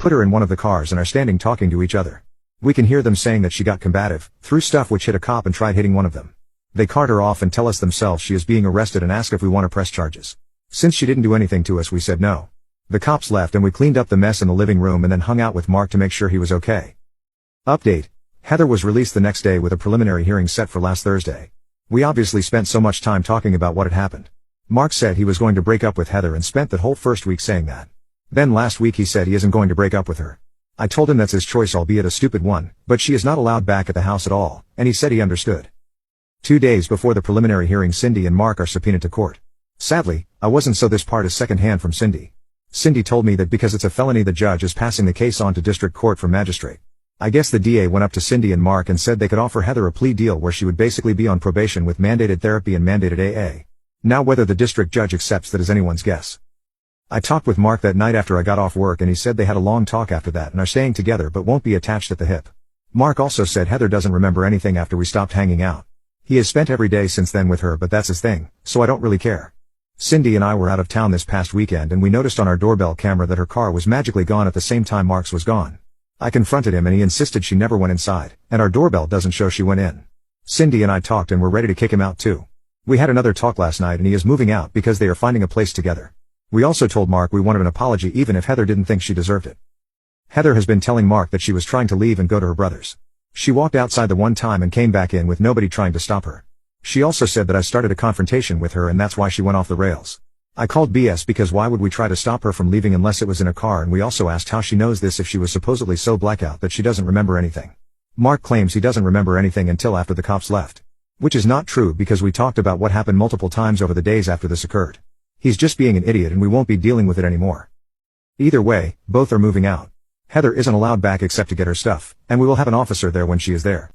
put her in one of the cars and are standing talking to each other. We can hear them saying that she got combative, threw stuff which hit a cop and tried hitting one of them. They cart her off and tell us themselves she is being arrested and ask if we want to press charges. Since she didn't do anything to us, we said no. The cops left and we cleaned up the mess in the living room and then hung out with Mark to make sure he was okay. Update. Heather was released the next day with a preliminary hearing set for last Thursday. We obviously spent so much time talking about what had happened. Mark said he was going to break up with Heather and spent that whole first week saying that. Then last week he said he isn't going to break up with her. I told him that's his choice, albeit a stupid one, but she is not allowed back at the house at all, and he said he understood. 2 days before the preliminary hearing, Cindy and Mark are subpoenaed to court. Sadly, I wasn't, so this part is secondhand from Cindy. Cindy told me that because it's a felony, the judge is passing the case on to district court for magistrate. I guess the DA went up to Cindy and Mark and said they could offer Heather a plea deal where she would basically be on probation with mandated therapy and mandated AA. Now whether the district judge accepts that is anyone's guess. I talked with Mark that night after I got off work and he said they had a long talk after that and are staying together but won't be attached at the hip. Mark also said Heather doesn't remember anything after we stopped hanging out. He has spent every day since then with her, but that's his thing, so I don't really care. Cindy and I were out of town this past weekend and we noticed on our doorbell camera that her car was magically gone at the same time Mark's was gone. I confronted him and he insisted she never went inside, and our doorbell doesn't show she went in. Cindy and I talked and we're ready to kick him out too. We had another talk last night and he is moving out because they are finding a place together. We also told Mark we wanted an apology even if Heather didn't think she deserved it. Heather has been telling Mark that she was trying to leave and go to her brother's. She walked outside the one time and came back in with nobody trying to stop her. She also said that I started a confrontation with her and that's why she went off the rails. I called BS because why would we try to stop her from leaving unless it was in a car, and we also asked how she knows this if she was supposedly so blackout that she doesn't remember anything. Mark claims he doesn't remember anything until after the cops left. Which is not true because we talked about what happened multiple times over the days after this occurred. He's just being an idiot and we won't be dealing with it anymore. Either way, both are moving out. Heather isn't allowed back except to get her stuff, and we will have an officer there when she is there.